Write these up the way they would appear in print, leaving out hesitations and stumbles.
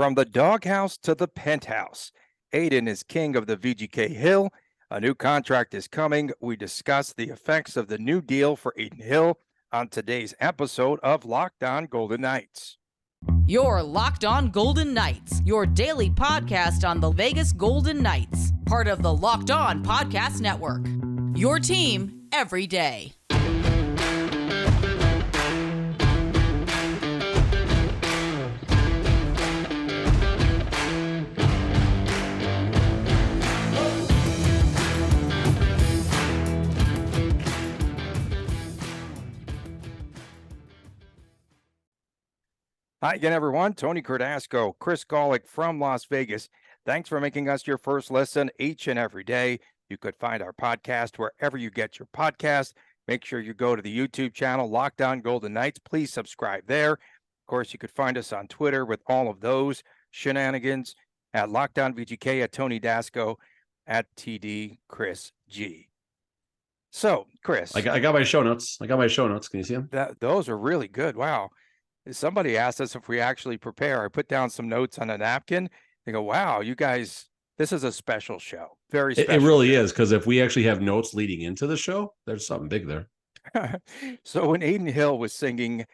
From the doghouse to the penthouse, Adin is king of the VGK Hill. A new contract is coming. We discuss the effects of the new deal for Adin Hill on today's episode of Locked On Golden Knights. You're Locked On Golden Knights, your daily podcast on the Vegas Golden Knights, part of the Locked On Podcast Network. Your team every day. Hi again, everyone. Tony Cardasco, Chris Golick from Las Vegas. Thanks for making us your first listen each and every day. You could find our podcast wherever you get your podcast. Make sure you go to the YouTube channel, Locked On Golden Knights. Please subscribe there. Of course, you could find us on Twitter with all of those shenanigans at Locked On VGK, at Tony Dasco, at TD Chris G. So, Chris. I got my show notes. Can you see them? Those are really good. Wow. Somebody asked us if we actually prepare. I put down some notes on a napkin. They go, wow, you guys, this is a special show. Very special. It really is, because if we actually have notes leading into the show, there's something big there. So when Adin Hill was singing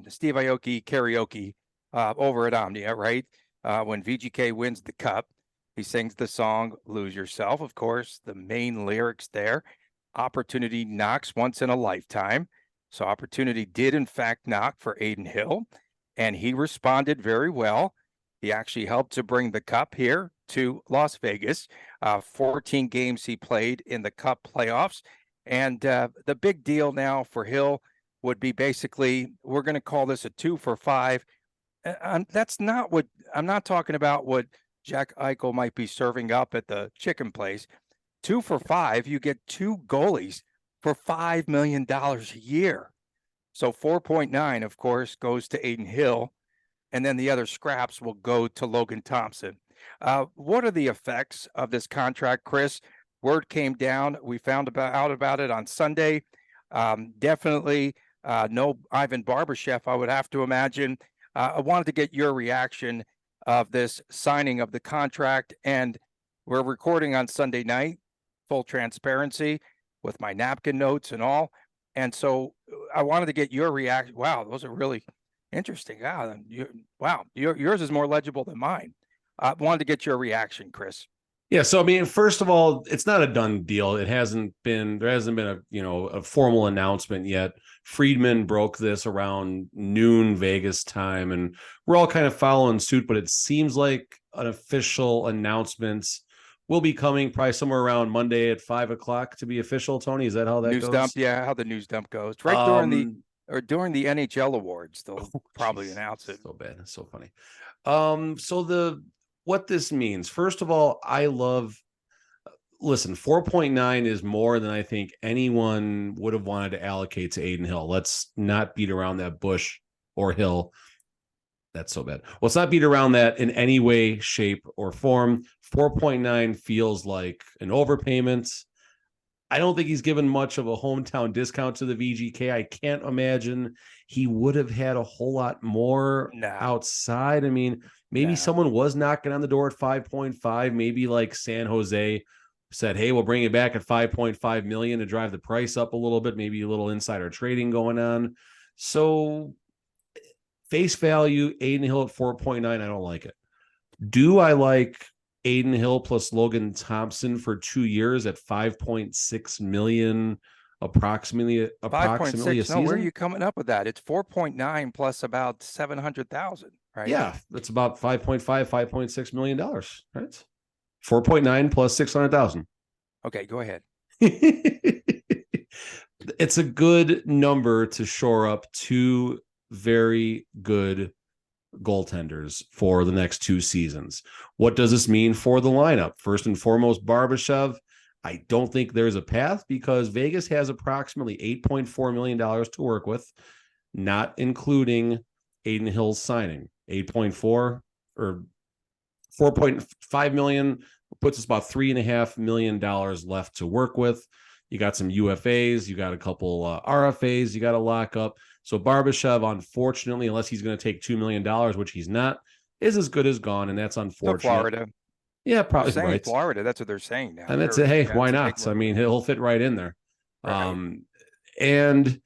Steve Aoki karaoke over at Omnia, right? When VGK wins the cup, he sings the song Lose Yourself. Of course, the main lyrics there. Opportunity knocks once in a lifetime. So opportunity did, in fact, knock for Adin Hill, and he responded very well. He actually helped to bring the cup here to Las Vegas. 14 games he played in the cup playoffs. And the big deal now for Hill would be basically, we're going to call this a 2 for 5. That's not what, I'm not talking about what Jack Eichel might be serving up at the chicken place. 2 for 5, you get 2 goalies for $5 million a year. So 4.9, of course, goes to Adin Hill, and then the other scraps will go to Logan Thompson. What are the effects of this contract, Chris? Word came down. We found out about it on Sunday. Definitely no Ivan Barbashev, I would have to imagine. I wanted to get your reaction of this signing of the contract, and we're recording on Sunday night, full transparency, with my napkin notes and all. And so I wanted to get your reaction. Wow, those are really interesting. Wow, yours is more legible than mine. I wanted to get your reaction, Chris. Yeah, so I mean, first of all, it's not a done deal. There hasn't been a formal announcement yet. Friedman broke this around noon Vegas time, and we're all kind of following suit, but it seems like an official announcement will be coming probably somewhere around Monday at 5:00 to be official. Tony, is that how that news goes? Dump, yeah, how the news dump goes. Right during the NHL Awards, they'll probably announce it. So bad, it's so funny. What this means, first of all, listen, 4.9 is more than I think anyone would have wanted to allocate to Adin Hill. Let's not beat around that bush or hill. That's so bad. Let's not beat around that in any way, shape, or form. 4.9 feels like an overpayment. I don't think he's given much of a hometown discount to the VGK. I can't imagine he would have had a whole lot more outside. I mean, maybe someone was knocking on the door at 5.5. Maybe like San Jose said, hey, we'll bring it back at 5.5 million to drive the price up a little bit. Maybe a little insider trading going on. So face value, Adin Hill at 4.9, I don't like it. Do I like Adin Hill plus Logan Thompson for 2 years at 5.6 million approximately 5.6, a season? No, where are you coming up with that? It's 4.9 plus about 700,000, right? Yeah, that's about 5.6 million dollars, right? 4.9 plus 600,000. Okay, go ahead. It's a good number to shore up 2 very good goaltenders for the next 2 seasons. What does this mean for the lineup? First and foremost, Barbashev. I don't think there's a path because Vegas has approximately $8.4 million to work with, not including Adin Hill's signing. 8.4 or 4.5 million puts us about $3.5 million left to work with. You got some UFAs, you got a couple RFAs, you got to lock up. So Barbashev, unfortunately, unless he's going to take $2 million, which he's not, is as good as gone, and that's So unfortunate. Florida. Yeah, They're probably saying right. Florida. That's what they're saying now. And that's They're- it. Hey, that's why a big not? I one. mean, he'll fit right in there. Right. And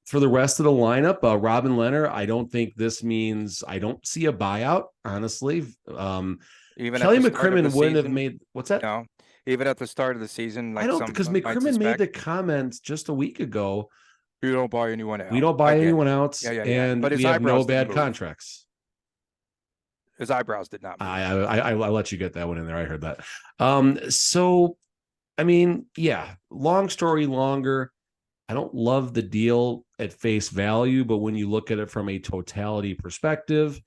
for the rest of the lineup, Robin Leonard, I don't think this means I don't see a buyout, honestly. Even Kelly at the start of McCrimmon the wouldn't have season, made what's that? no, even at the start of the season, I like don't because some might McCrimmon made the suspect, comment just a week ago. you don't buy anyone out. We don't I buy get it. anyone out, Yeah. and But his we have no eyebrows didn't bad move. contracts. His eyebrows did not move. I let you get that one in there. I heard that. So I mean, yeah, long story longer. I don't love the deal at face value, but when you look at it from a totality perspective,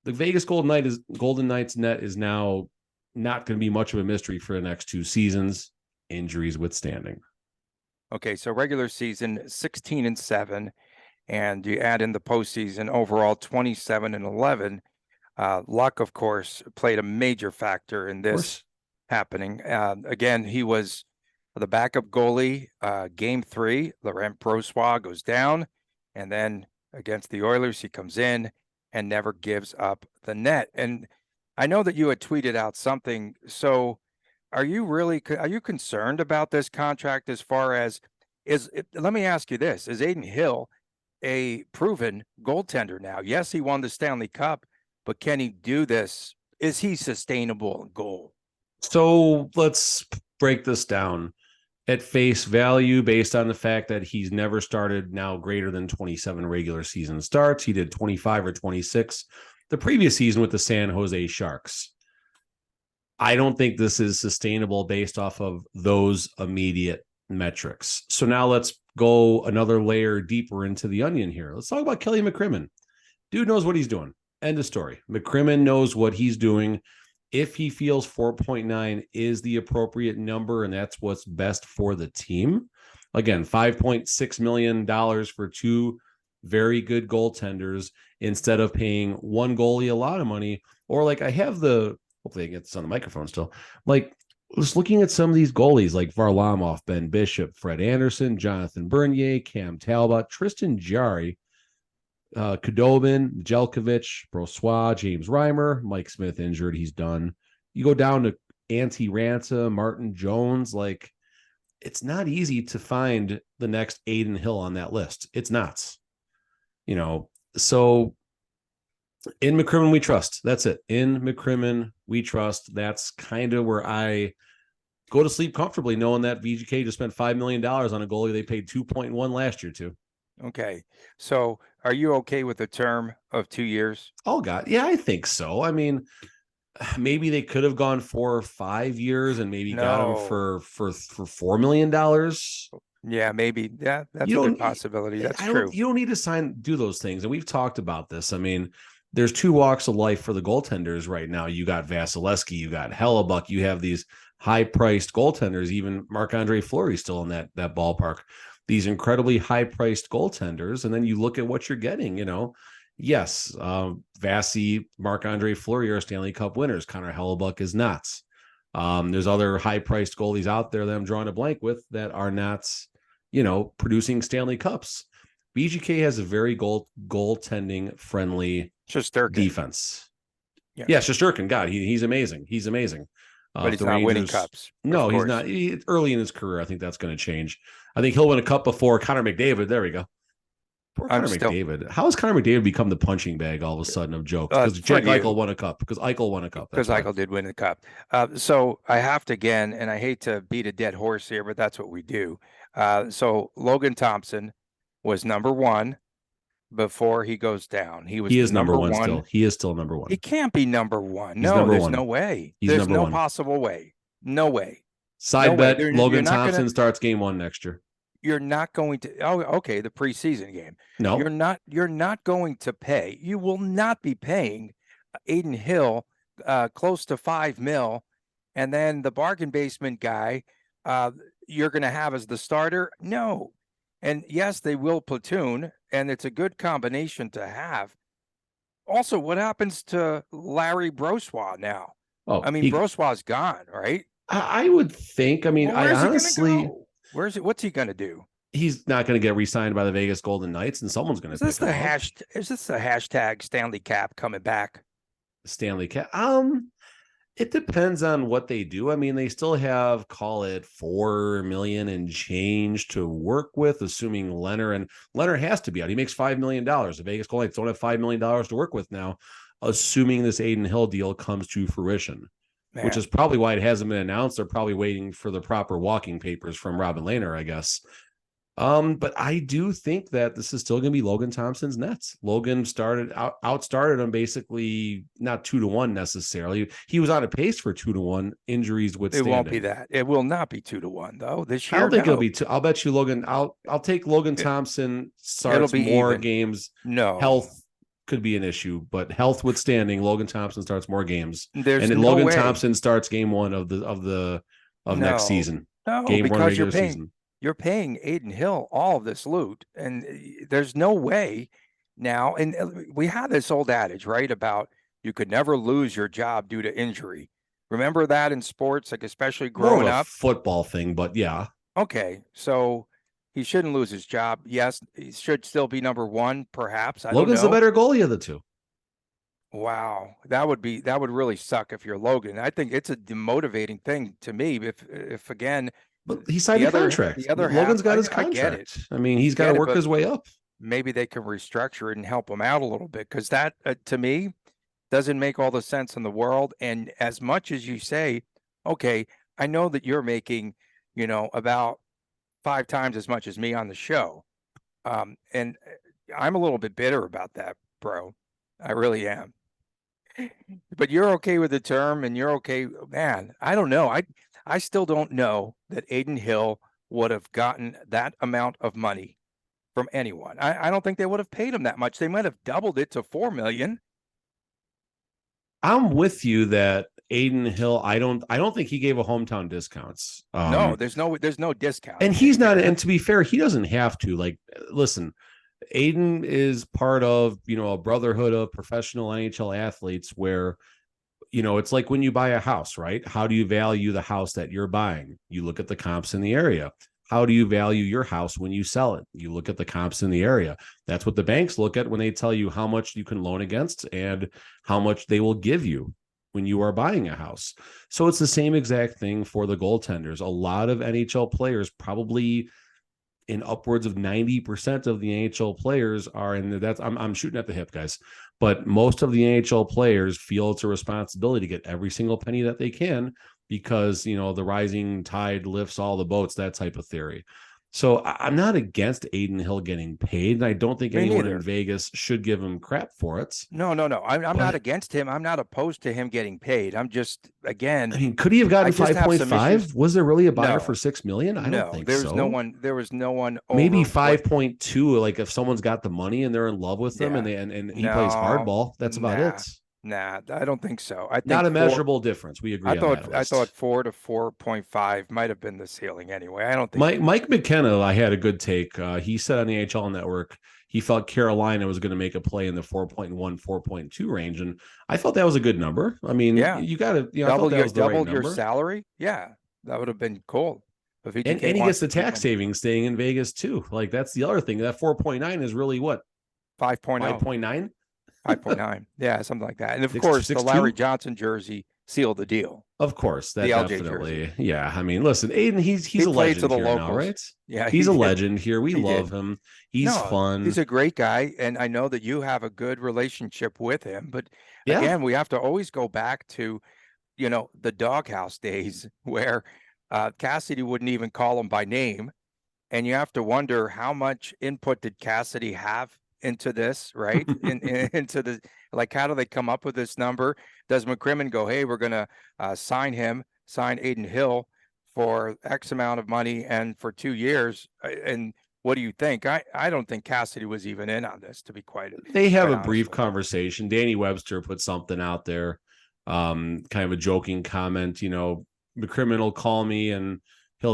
the Vegas Golden Knights net is now not going to be much of a mystery for the next 2 seasons, injuries withstanding. Okay, so regular season 16-7, and you add in the postseason overall 27-11. Luck, of course, played a major factor in this happening. Again, he was the backup goalie. Game 3, Laurent Brossoit goes down, and then against the Oilers, he comes in and never gives up the net. And I know that you had tweeted out something. So are you concerned about this contract as far as let me ask you this, is Adin Hill a proven goaltender now? Yes, he won the Stanley Cup, but can he do this? Is he sustainable in goal? So let's break this down at face value based on the fact that he's never started now greater than 27 regular season starts. He did 25 or 26 the previous season with the San Jose Sharks. I don't think this is sustainable based off of those immediate metrics. So now let's go another layer deeper into the onion here. Let's talk about Kelly McCrimmon. Dude knows what he's doing. End of story. McCrimmon knows what he's doing. If he feels 4.9 is the appropriate number and that's what's best for the team. Again, $5.6 million for 2 very good goaltenders instead of paying one goalie a lot of money. Or like I have hopefully I get this on the microphone still. Like just looking at some of these goalies like Varlamov, Ben Bishop, Fred Anderson, Jonathan Bernier, Cam Talbot, Tristan Jarry, Khudobin, Jelkovic, Brossoit, James Reimer, Mike Smith injured. He's done. You go down to Antti Ranta, Martin Jones. Like, it's not easy to find the next Adin Hill on that list. It's not. So in McCrimmon, we trust. That's it. In McCrimmon, we trust. That's kind of where I go to sleep comfortably, knowing that VGK just spent $5 million on a goalie they paid 2.1 last year to. Okay. So are you okay with the term of 2 years? Oh, God. Yeah, I think so. I mean, maybe they could have gone 4 or 5 years and maybe got him for $4 million. Yeah, maybe. Yeah, that's a good possibility. That's true. You don't need to do those things. And we've talked about this. I mean, there's 2 walks of life for the goaltenders right now. You got Vasilevsky, you got Hellebuck, you have these high-priced goaltenders, even Marc-Andre Fleury still in that ballpark. These incredibly high-priced goaltenders, and then you look at what you're getting, Yes, Vasi, Marc-Andre Fleury are Stanley Cup winners. Connor Hellebuck is not. There's other high-priced goalies out there that I'm drawing a blank with that are not, producing Stanley Cups. VGK has a very goaltending-friendly defense. Yeah, Shesterkin, God, he's amazing. He's amazing. But he's not winning cups. No, he's not. Early in his career, I think that's going to change. I think he'll win a cup before Connor McDavid. There we go. Poor Connor McDavid. How has Connor McDavid become the punching bag all of a sudden of jokes? Because Jack Eichel won a cup. Because Eichel won a cup. Because Eichel did win the cup. So I have to again, and I hate to beat a dead horse here, but that's what we do. So Logan Thompson was number 1 before he goes down. He is number one still. He is still number 1. He can't be number 1. No, there's no way. There's no possible way. No way. Side bet, Logan Thompson starts game 1 next year. You're not going to the preseason game. No. You're not going to pay. You will not be paying Adin Hill close to $5 million, and then the bargain basement guy you're going to have as the starter. No. And yes, they will platoon, and it's a good combination to have. Also, what happens to Larry Brossoit now? Oh, Brossoit's gone, right? I would think. I mean, I honestly, what's he going to do? He's not going to get re-signed by the Vegas Golden Knights, and someone's going to. Is this the hashtag Stanley Cap coming back? Stanley Cup. It depends on what they do. I mean, they still have, call it 4 million and change to work with, assuming Leonard has to be out. He makes $5 million. The Vegas Golden Knights don't have $5 million to work with now, assuming this Adin Hill deal comes to fruition, which is probably why it hasn't been announced. They're probably waiting for the proper walking papers from Robin Lehner, I guess. But I do think that this is still going to be Logan Thompson's Nets. Logan outstarted him basically not 2-1 necessarily. He was on a pace for 2-1, injuries withstanding. It won't be that. It will not be 2-1 though this year. I don't think it'll be 2. I'll bet you Logan. I'll take Logan Thompson starts more even. Games. No health could be an issue, but health withstanding, Logan Thompson starts more games. There's and then no Logan way. Thompson starts game 1 of next season. No, game 1 regular season. You're paying Adin Hill all of this loot, and there's no way now. And we had this old adage, right, about you could never lose your job due to injury. Remember that in sports, like especially growing up? Football thing, but yeah. Okay, so he shouldn't lose his job. Yes, he should still be number 1, perhaps. Logan's the better goalie of the two. Wow, that would really suck if you're Logan. I think it's a demotivating thing to me if again. But he signed a contract. Logan's got his contract. I get it. I mean, he's got to work his way up. Maybe they can restructure it and help him out a little bit, because that, to me, doesn't make all the sense in the world. And as much as you say, okay, I know that you're making, about 5 times as much as me on the show. And I'm a little bit bitter about that, bro. I really am. But you're okay with the term, and you're okay, man. I don't know. I still don't know that Adin Hill would have gotten that amount of money from anyone. I don't think they would have paid him that much. They might have doubled it to $4 million. I'm with you that Adin Hill, I don't think he gave a hometown discounts. No, there's no discount. And he's not, and to be fair, he doesn't have to. Like, listen, Adin is part of, a brotherhood of professional NHL athletes where, it's like when you buy a house, right? How do you value the house that you're buying? You look at the comps in the area. How do you value your house when you sell it? You look at the comps in the area. That's what the banks look at when they tell you how much you can loan against and how much they will give you when you are buying a house. So it's the same exact thing for the goaltenders. A lot of NHL players, probably in upwards of 90% of the NHL players are in that's I'm shooting at the hip, guys. But most of the NHL players feel it's a responsibility to get every single penny that they can because, the rising tide lifts all the boats, that type of theory. So I'm not against Adin Hill getting paid, and I don't think anyone in Vegas should give him crap for it. No. I'm not against him. I'm not opposed to him getting paid. I'm just, again. I mean, could he have gotten 5.5? Was there really a buyer for $6 million? I don't think so. There was no one. Maybe 5.2. Like if someone's got the money and they're in love with him and he plays hardball, that's about it. Nah, I don't think so. I think not a measurable difference. We agree. I thought 4 to 4.5 might have been the ceiling anyway. I don't think Mike McKenna. I had a good take. He said on the NHL Network he felt Carolina was going to make a play in the 4.1, 4.2 range, and I thought that was a good number. I mean, you got to double your salary. Yeah, that would have been cool. And he gets the tax savings staying in Vegas too. Like that's the other thing. That 4.9 is really what 5.0. 5.9. 5.9. Yeah, something like that. And of course, the Larry Johnson jersey sealed the deal. Of course, that definitely. Yeah, I mean, listen, Adin, he's a legend here now, right? Yeah, he's a legend here. We love him. He's fun. He's a great guy, and I know that you have a good relationship with him. But again, we have to always go back to, the doghouse days where Cassidy wouldn't even call him by name, and you have to wonder how much input did Cassidy have into this, right? Into the, like, how do they come up with this number? Does McCrimmon go, hey, we're going to sign Adin Hill for X amount of money and for 2 years? And what do you think? I don't think Cassidy was even in on this, to be quite honest. They have a brief conversation. Danny Webster put something out there, kind of a joking comment, McCrimmon will call me and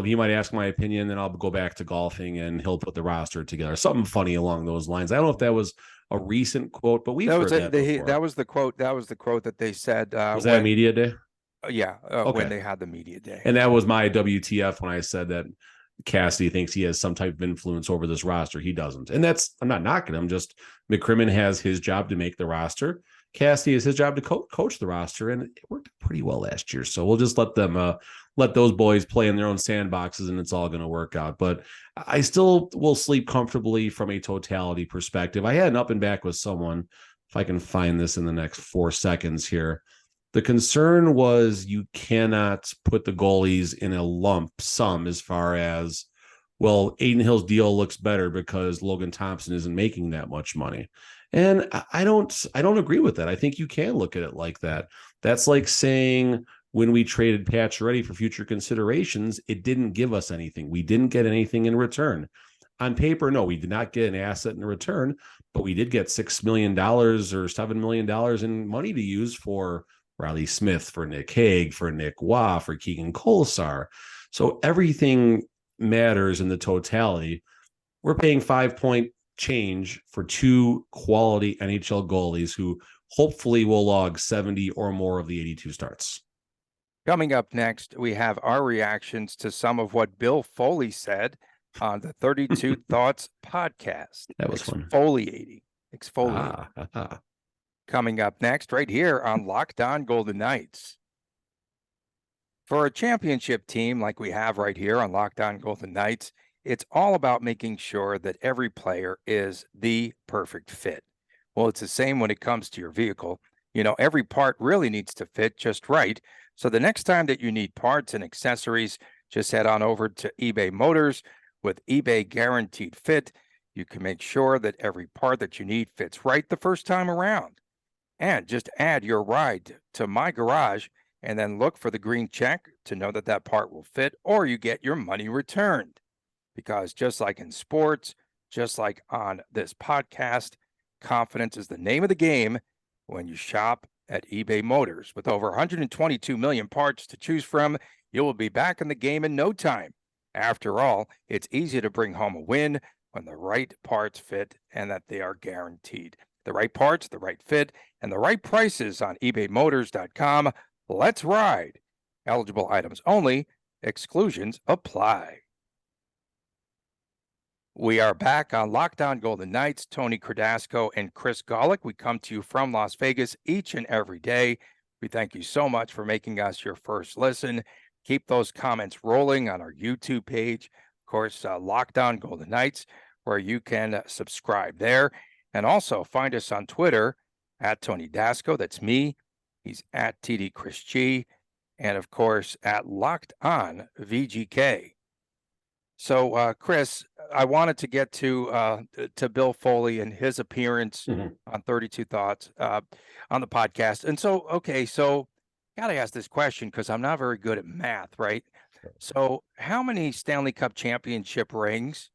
he might ask my opinion, then I'll go back to golfing and he'll put the roster together. Something funny along those lines. I don't know if that was a recent quote, but we've heard that before. That was the quote. That was the quote that they said. Was that media day? Yeah, when they had the media day. And that was my WTF when I said that Cassidy thinks he has some type of influence over this roster. He doesn't. And I'm not knocking him. Just McCrimmon has his job to make the roster. Cassidy, is his job to coach the roster, and it worked pretty well last year. So we'll just let them let those boys play in their own sandboxes, and it's all going to work out. But I still will sleep comfortably from a totality perspective. I had an up and back with someone, if I can find this in the next 4 seconds here. The concern was you cannot put the goalies in a lump sum as far as, well, Adin Hill's deal looks better because Logan Thompson isn't making that much money. And I don't agree with that. I think you can look at it like that. That's like saying when we traded Pacioretty for future considerations, it didn't give us anything. We didn't get anything in return. On paper, no, we did not get an asset in return, but we did get $6 million or $7 million in money to use for Riley Smith, for Nick Hague, for Nick Waugh, for Keegan Kolesar. So everything matters in the totality. We're paying 5-point change for 2 quality NHL goalies who hopefully will log 70 or more of the 82 starts. Coming up next, we have our reactions to some of what Bill Foley said on the 32 Thoughts podcast. That was fun. Exfoliating. Coming up next, right here on Locked On Golden Knights. For a championship team like we have right here on Locked On Golden Knights, it's all about making sure that every player is the perfect fit. Well, it's the same when it comes to your vehicle. You know, every part really needs to fit just right. So the next time that you need parts and accessories, just head on over to eBay Motors. With eBay Guaranteed Fit, you can make sure that every part that you need fits right the first time around. And just add your ride to My Garage and then look for the green check to know that that part will fit, or you get your money returned. Because just like in sports, just like on this podcast, confidence is the name of the game when you shop at eBay Motors. With over 122 million parts to choose from, you will be back in the game in no time. After all, it's easy to bring home a win when the right parts fit and that they are guaranteed. The right parts, the right fit, and the right prices on ebaymotors.com. Let's ride. Eligible items only. Exclusions apply. We are back on Locked On Golden Knights. Tony Cardasco and Chris Golick. We come to you from Las Vegas each and every day. We thank you so much for making us your first listen. Keep those comments rolling on our YouTube page. Of course, Locked On Golden Knights, where you can subscribe there. And also find us on Twitter at Tony Dasco. That's me. He's at TD Chris G. And of course, at Locked On VGK. So, Chris, I wanted to get to Bill Foley and his appearance on 32 Thoughts on the podcast. And so, okay, so got to ask this question because I'm not very good at math, right? So how many Stanley Cup championship rings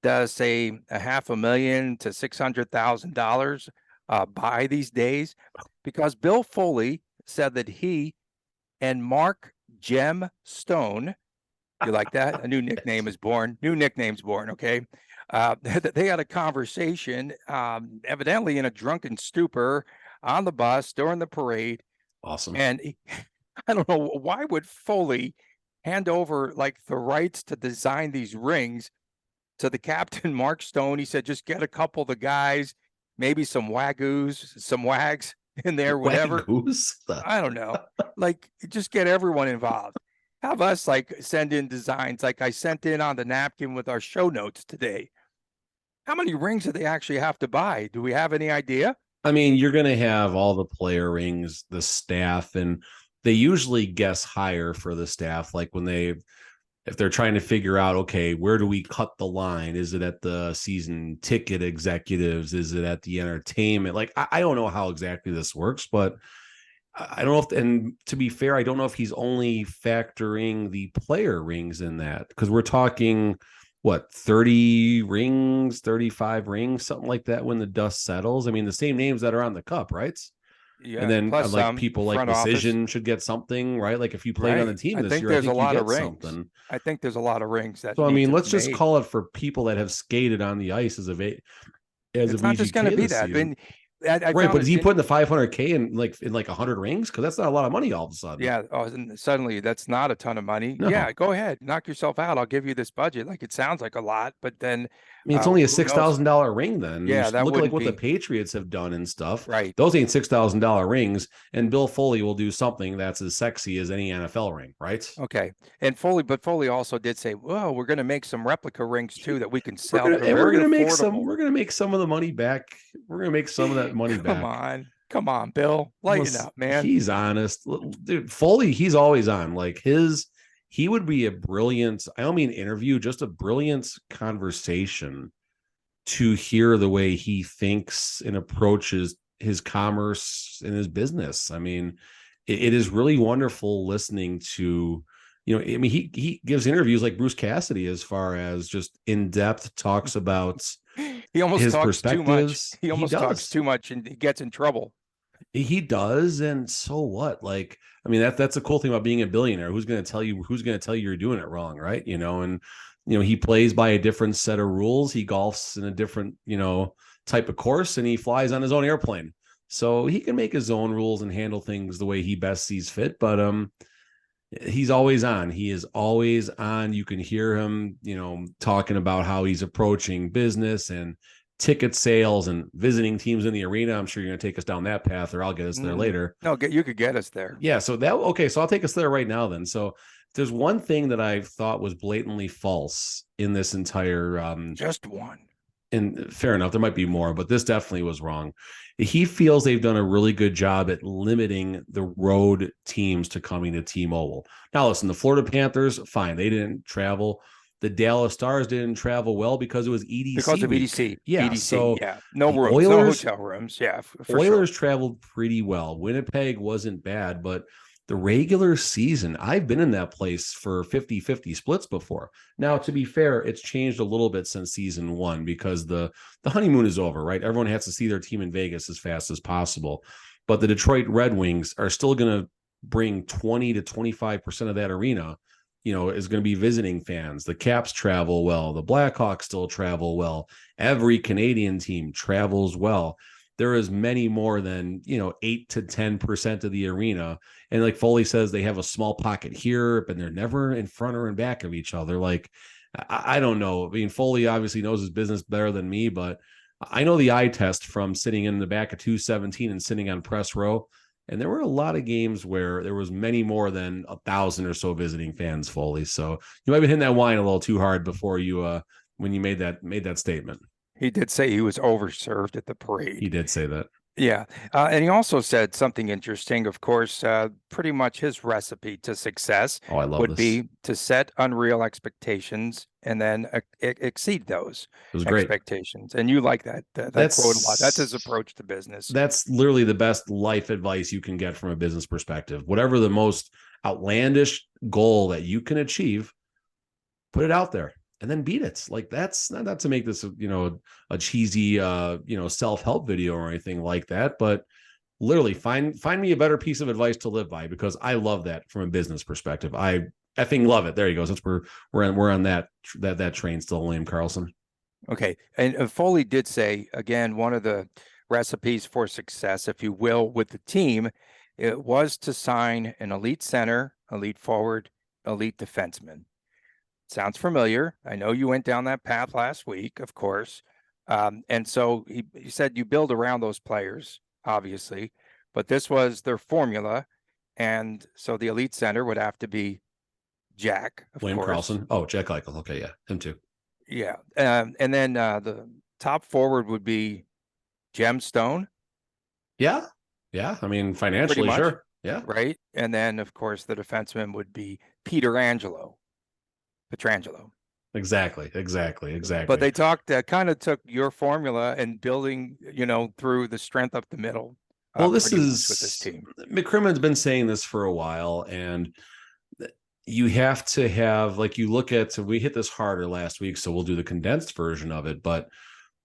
does say $500,000 to $600,000 buy these days? Because Bill Foley said that he and Mark Gem Stone, you like that? A new nickname is born. New nickname's born, okay? They had a conversation, evidently in a drunken stupor on the bus during the parade. Awesome. And I don't know, why would Foley hand over like the rights to design these rings to the captain, Mark Stone? He said, just get a couple of the guys, maybe some wagoos, some wags in there, whatever. Wagoos? I don't know. Like, just get everyone involved. Have us like send in designs like I sent in on the napkin with our show notes today. How many rings do they actually have to buy? Do we have any idea? I mean, you're going to have all the player rings, the staff, and they usually guess higher for the staff. Like if they're trying to figure out, okay, where do we cut the line? Is it at the season ticket executives? Is it at the entertainment? Like, I don't know how exactly this works, but I don't know if, and to be fair, I don't know if he's only factoring the player rings in that, because we're talking, what, 30 rings, 35 rings, something like that when the dust settles. I mean, the same names that are on the cup, right? Yeah, and then like people like Precision should get something, right? Like if you played on the team this year, I think there's a lot of rings. Something. I think there's a lot of rings that. So I mean, let's just call it for people that have skated on the ice as a it's not just going to be that. Right, but is he putting the $500K in like 100 rings? Because that's not a lot of money all of a sudden. Yeah, and suddenly that's not a ton of money. No. Yeah, go ahead, knock yourself out. I'll give you this budget. Like, it sounds like a lot, but then I mean, it's only a Who knows? $6,000 ring then. Yeah, You that look like wouldn't what the be Patriots have done and stuff. right. Those ain't $6,000 rings, and Bill Foley will do something that's as sexy as any NFL ring, right? Okay. And Foley also did say, well, we're going to make some replica rings too that we can We're sell. gonna They're and we're very gonna make affordable. we're gonna make some of the money back. We're gonna make some of that money back. Come on, Bill, lighten up, man. He's honest, dude. Foley, he's always on. Like he would be a brilliant. I don't mean interview, just a brilliant conversation to hear the way he thinks and approaches his commerce and his business. I mean, it is really wonderful listening to, I mean, he gives interviews like Bruce Cassidy as far as just in-depth talks about He almost his talks too much. perspectives. He almost talks too much and he gets in trouble. He does, and so what? Like, I mean, that's a cool thing about being a billionaire. Who's going to tell you you're doing it wrong, right? And he plays by a different set of rules. He golfs in a different, type of course, and he flies on his own airplane. So he can make his own rules and handle things the way he best sees fit. But he's always on. He is always on. You can hear him, talking about how he's approaching business and ticket sales and visiting teams in the arena. I'm sure you're going to take us down that path, or I'll get us there later. No, you could get us there. Yeah. So I'll take us there right now then. So there's one thing that I thought was blatantly false in this entire, just one. And fair enough, there might be more, but this definitely was wrong. He feels they've done a really good job at limiting the road teams to coming to T-Mobile. Now, listen, the Florida Panthers, fine, they didn't travel. The Dallas Stars didn't travel well because it was EDC. Because of EDC. Yeah. EDC, so yeah. No rooms, no hotel rooms. Yeah. Oilers traveled pretty well. Winnipeg wasn't bad, but the regular season, I've been in that place for 50-50 splits before. Now, to be fair, it's changed a little bit since season 1 because the honeymoon is over, right? Everyone has to see their team in Vegas as fast as possible. But the Detroit Red Wings are still going to bring 20 to 25% of that arena, is going to be visiting fans. The Caps travel well. The Blackhawks still travel well. Every Canadian team travels well. There is many more than, 8 to 10% of the arena. And like Foley says, they have a small pocket here, but they're never in front or in back of each other. Like, I don't know. I mean, Foley obviously knows his business better than me, but I know the eye test from sitting in the back of 217 and sitting on press row. And there were a lot of games where there was many more than 1,000 or so visiting fans, Foley. So you might be hitting that wine a little too hard before you, when you made that statement. He did say he was overserved at the parade. He did say that. Yeah. And he also said something interesting. Of course, pretty much his recipe to success would be to set unreal expectations and then exceed those expectations. Great. And you like that quote a lot. That's his approach to business. That's literally the best life advice you can get from a business perspective. Whatever the most outlandish goal that you can achieve, put it out there. And then beat it. Like, that's not to make this, a cheesy, self-help video or anything like that, but literally find me a better piece of advice to live by, because I love that from a business perspective. I effing love it. There you go. Since we're on that train still, William Karlsson. Okay. And Foley did say, again, one of the recipes for success, if you will, with the team, it was to sign an elite center, elite forward, elite defenseman. Sounds familiar. I know you went down that path last week, of course. And so he said you build around those players, obviously, but this was their formula. And so the elite center would have to be Jack, of William course. Karlsson. Oh, Jack Eichel. Okay, yeah, him too. Yeah. And then the top forward would be Gemstone. Yeah. Yeah. I mean, financially, sure. Yeah. Right. And then, of course, the defenseman would be Pietrangelo. Exactly. But they kind of took your formula and building, through the strength up the middle. Well, with this team. McCrimmon's been saying this for a while, and you have to have, like, you look at, we hit this harder last week, so we'll do the condensed version of it, but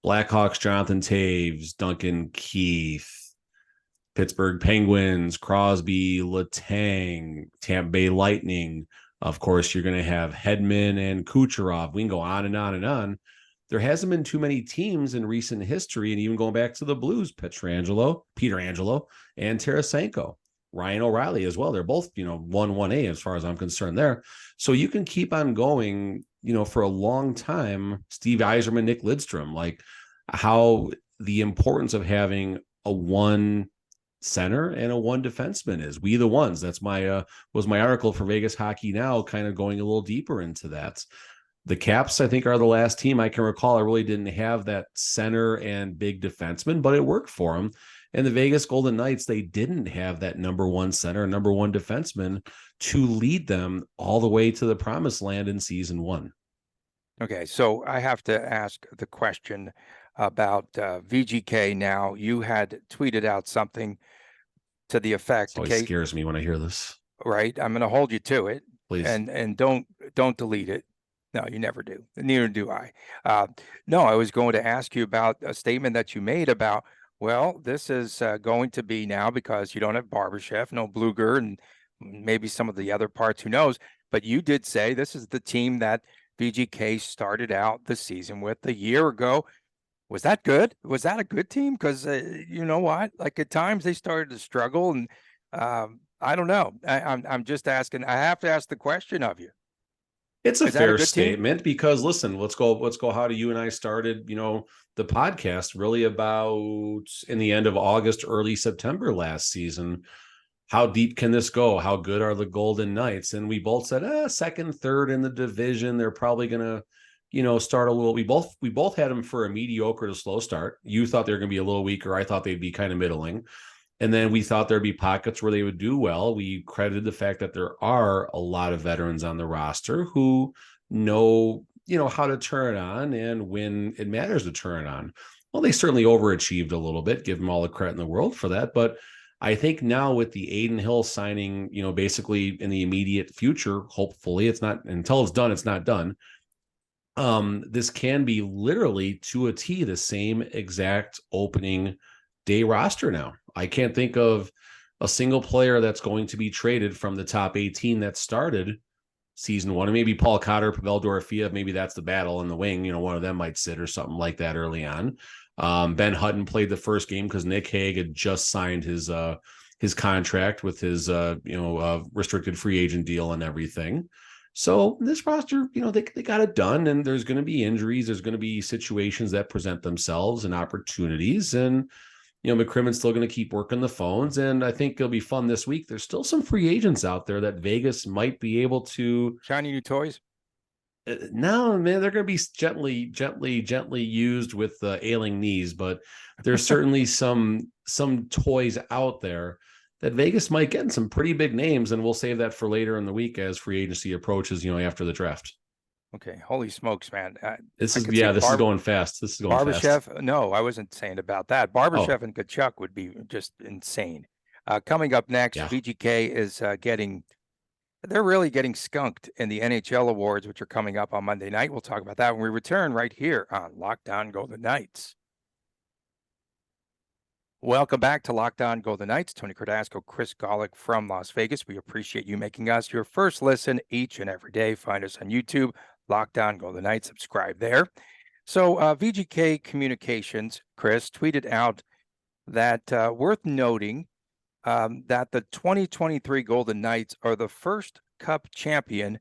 Blackhawks, Jonathan Taves, Duncan Keith, Pittsburgh Penguins, Crosby, Letang, Tampa Bay Lightning. Of course, you're going to have Hedman and Kucherov. We can go on and on and on. There hasn't been too many teams in recent history, and even going back to the Blues, Pietrangelo, and Tarasenko, Ryan O'Reilly as well. They're both, 1A as far as I'm concerned there. So you can keep on going for a long time, Steve Yzerman, Nick Lidstrom, like how the importance of having a one center and a one defenseman is. We the ones. That's was my article for Vegas Hockey Now, kind of going a little deeper into that. The Caps, I think, are the last team I can recall. I really didn't have that center and big defenseman, but it worked for them. And the Vegas Golden Knights, they didn't have that number one center, number one defenseman to lead them all the way to the promised land in season 1. Okay, so I have to ask the question about VGK now. You had tweeted out something to the effect. It always scares me when I hear this. Right, I'm going to hold you to it. Please. And don't delete it. No, you never do. Neither do I. No, I was going to ask you about a statement that you made about, well, this is going to be now because you don't have Barbashev, no Bluger, and maybe some of the other parts, who knows. But you did say this is the team that VGK started out the season with a year ago. Was that good? Was that a good team? Because you know what? Like at times they started to struggle, and I don't know. I'm just asking. I have to ask the question of you. It's a fair statement because listen, let's go. How do you and I started, the podcast really about in the end of August, early September last season. How deep can this go? How good are the Golden Knights? And we both said, second, third in the division. They're probably going to, start a little. We both had them for a mediocre to slow start. You thought they were going to be a little weaker. I thought they'd be kind of middling. And then we thought there'd be pockets where they would do well. We credited the fact that there are a lot of veterans on the roster who know, how to turn it on and when it matters to turn it on. Well, they certainly overachieved a little bit, give them all the credit in the world for that. But I think now with the Adin Hill signing, basically in the immediate future, hopefully it's not, until it's done, it's not done. This can be literally to a T the same exact opening day roster now. I can't think of a single player that's going to be traded from the top 18 that started season 1. And maybe Paul Cotter, Pavel Dorofeev, maybe that's the battle in the wing. One of them might sit or something like that early on. Ben Hutton played the first game because Nick Hague had just signed his contract with his restricted free agent deal and everything. So this roster, they got it done, and there's going to be injuries. There's going to be situations that present themselves and opportunities. And McCrimmon's still going to keep working the phones, and I think it'll be fun this week. There's still some free agents out there that Vegas might be able to shiny new toys. No, man, they're going to be gently used with ailing knees, but there's certainly some toys out there that Vegas might get in some pretty big names, and we'll save that for later in the week as free agency approaches, after the draft. Okay, holy smokes, man! This is going fast. This is going Barbashev, fast. No, I wasn't saying about that. Barbashev and Tkachuk would be just insane. Coming up next, VGK is they're really getting skunked in the NHL Awards, which are coming up on Monday night. We'll talk about that when we return right here on Locked On Golden Knights. Welcome back to Locked On Golden Knights. Tony Cardasco, Chris Golick from Las Vegas. We appreciate you making us your first listen each and every day. Find us on YouTube, Locked On Golden Knights. Subscribe there. So VGK Communications, Chris, tweeted out that worth noting that the 2023 Golden Knights are the first Cup champion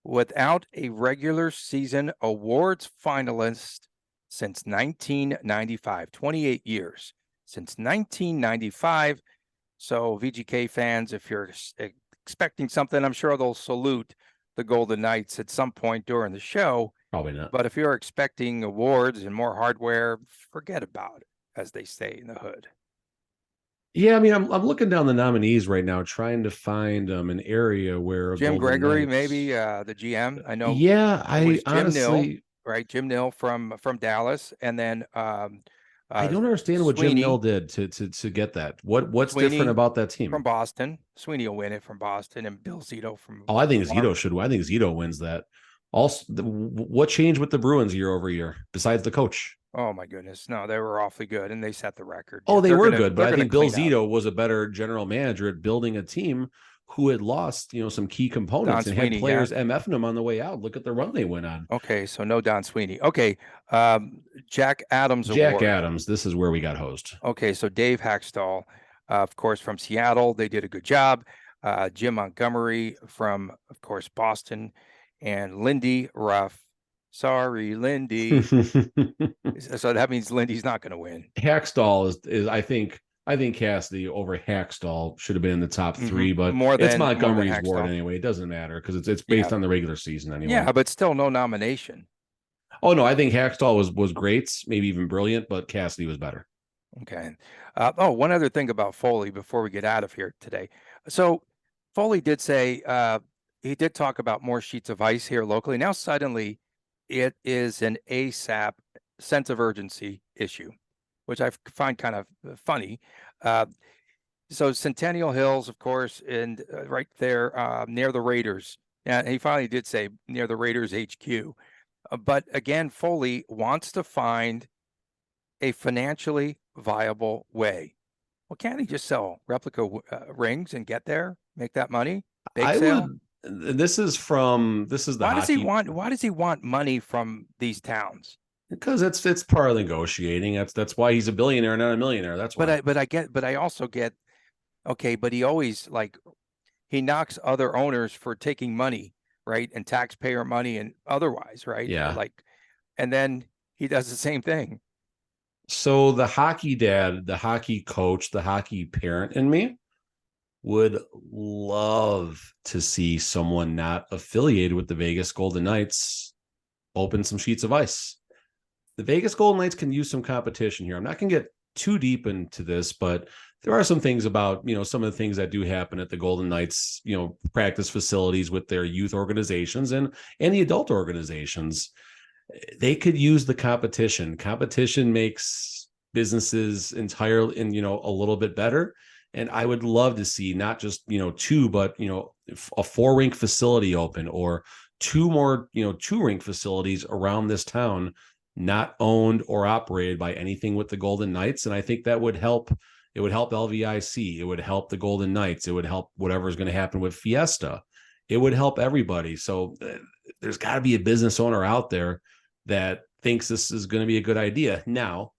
without a regular season awards finalist since 1995, 28 years. Since 1995. So VGK fans, if you're expecting something, I'm sure they'll salute the Golden Knights at some point during the show. Probably not. But if you're expecting awards and more hardware, forget about it, as they say in the hood. Yeah, I mean, I'm looking down the nominees right now, trying to find an area where Jim Golden Gregory, Knights... maybe the GM. I know. Yeah, I honestly... Jim Nill, right? Jim Nill from Dallas, and then I don't understand what Jim Nill did to get that. What's Sweeney different about that team? From Boston. Sweeney will win it from Boston, and Bill Zito from. Oh, I think Zito should. I think Zito wins that. Also, what changed with the Bruins year over year besides the coach? Oh my goodness, no, they were awfully good, and they set the record. Oh, they were good, but I think Bill Zito was a better general manager at building a team who had lost, some key components and had players MFing them on the way out. Look at the run they went on. Okay, so no Don Sweeney. Okay, Jack Adams. Jack Adams. This is where we got hosed. Okay, so Dave Hackstall, of course, from Seattle. They did a good job. Jim Montgomery from, of course, Boston. and Lindy Ruff. Sorry, Lindy. So that means Lindy's not going to win. Hackstall is I think Cassidy over Hackstall should have been in the top three, but it's Montgomery's ward anyway. It doesn't matter because it's based on the regular season anyway. Yeah, but still no nomination. Oh no, I think Hackstall was great, maybe even brilliant, but Cassidy was better. Okay. One other thing about Foley before we get out of here today. So Foley did say he did talk about more sheets of ice here locally. Now suddenly it is an ASAP sense of urgency issue, which I find kind of funny. So Centennial Hills, of course, and right there near the Raiders. And he finally did say near the Raiders HQ. But again, Foley wants to find a financially viable way. Well, can't he just sell replica rings and get there, make that money? Bake sale? This is the why hockey. Why does he want money from these towns? Because it's part of negotiating. That's why he's a billionaire, not a millionaire. That's why. But I also get, okay, but he always he knocks other owners for taking money, right? And taxpayer money and otherwise, right? Yeah. And then he does the same thing. So the hockey dad, the hockey coach, the hockey parent in me would love to see someone not affiliated with the Vegas Golden Knights open some sheets of ice. The Vegas Golden Knights can use some competition here. I'm not going to get too deep into this, but there are some things about, some of the things that do happen at the Golden Knights, practice facilities with their youth organizations and the adult organizations. They could use the competition. Competition makes businesses entirely, and, a little bit better. And I would love to see not just, two, but, a 4-rink facility open or 2 more, 2-rink facilities around this town, not owned or operated by anything with the Golden Knights. And I think that would help. It would help LVIC. It would help the Golden Knights. It would help whatever is going to happen with Fiesta. It would help everybody. So there's got to be a business owner out there that thinks this is going to be a good idea. Now,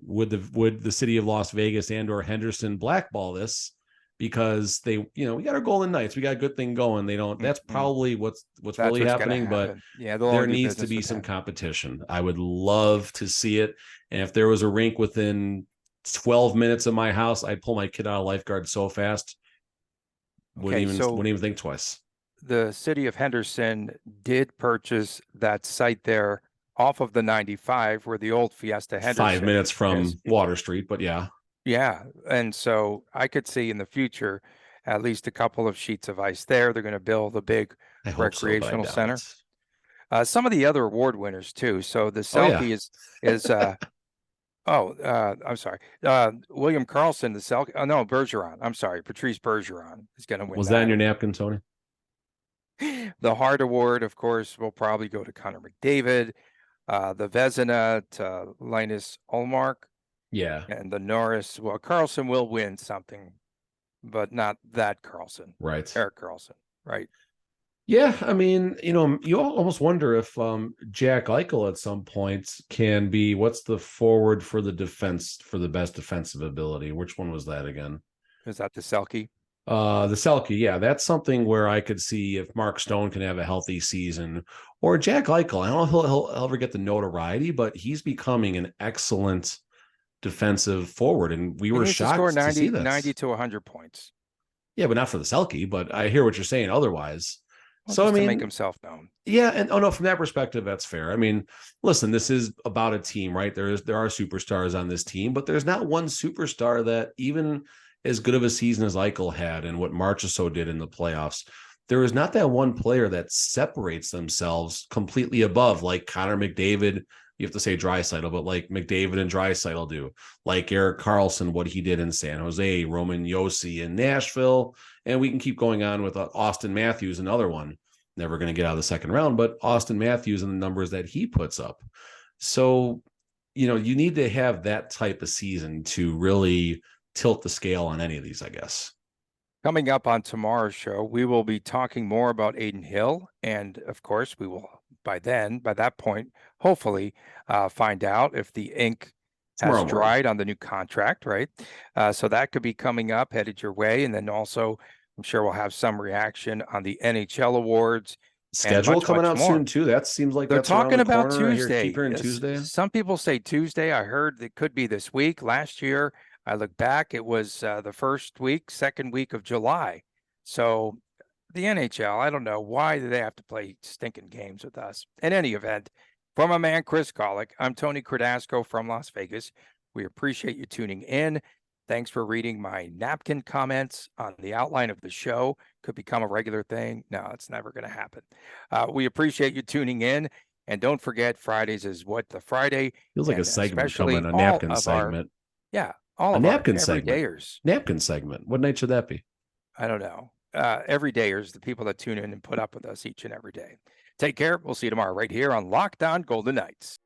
would the city of Las Vegas and or Henderson blackball this because they, we got our Golden Knights, we got a good thing going. They don't. That's probably what's really happening. But there needs to be some competition. I would love to see it. And if there was a rink within 12 minutes of my house, I'd pull my kid out of lifeguard so fast. Wouldn't even think twice. The city of Henderson did purchase that site there off of the 95 where the old Fiesta Henderson 5 minutes from Water Street, but yeah. Yeah. And so I could see in the future at least a couple of sheets of ice there. They're going to build a big recreational center. Some of the other award winners too. So the Selkie I'm sorry. William Karlsson, the Selkie. Oh no, Bergeron. I'm sorry. Patrice Bergeron is going to win. Was that in your napkin, Tony? The Hart Award, of course, will probably go to Connor McDavid. The Vezina to Linus Ullmark. Yeah. And the Norris. Well, Karlsson will win something, but not that Karlsson. Right. Erik Karlsson. Right. Yeah. I mean, you almost wonder if Jack Eichel at some point can be, what's the forward for the defense for the best defensive ability? Which one was that again? Is that the Selkie? The Selkie, yeah, that's something where I could see if Mark Stone can have a healthy season, or Jack Eichel. I don't know if he'll ever get the notoriety, but he's becoming an excellent defensive forward, and we were shocked to see this. 90 to 100 points. Yeah, but not for the Selkie. But I hear what you're saying. Otherwise, to make himself known. Yeah, and from that perspective, that's fair. I mean, listen, this is about a team, right? There are superstars on this team, but there's not one superstar that even as good of a season as Eichel had and what Marchessault did in the playoffs, there is not that one player that separates themselves completely above, like Connor McDavid. You have to say Draisaitl, but like McDavid and Draisaitl do, like Erik Karlsson, what he did in San Jose, Roman Josi in Nashville, and we can keep going on with Austin Matthews, another one. Never going to get out of the second round, but Austin Matthews and the numbers that he puts up. So, you need to have that type of season to really tilt the scale on any of these, I guess. Coming up on tomorrow's show, we will be talking more about Adin Hill. And of course, we will, by that point, hopefully find out if the ink has dried on the new contract, right? So that could be coming up, headed your way. And then also, I'm sure we'll have some reaction on the NHL Awards. schedule much, coming much out more. soon too. That seems like They're that's around talking the about corner. I hear Tuesday. keep hearing Yes, Tuesday. some people say Tuesday. I heard it could be this week. Last year, I look back, it was the first week, second week of July. So the NHL, I don't know why do they have to play stinking games with us. In any event, for my man Chris Golick, I'm Tony Cardasco from Las Vegas. We appreciate you tuning in. Thanks for reading my napkin comments on the outline of the show. Could become a regular thing. No, it's never going to happen. We appreciate you tuning in. And don't forget, Fridays is What the Friday. Feels like a and segment especially coming, a all napkin of our- segment. Yeah, all A of napkin our segment. everydayers. Napkin segment. What night should that be? I don't know. Everydayers, the people that tune in and put up with us each and every day. Take care. We'll see you tomorrow right here on Locked On Golden Knights.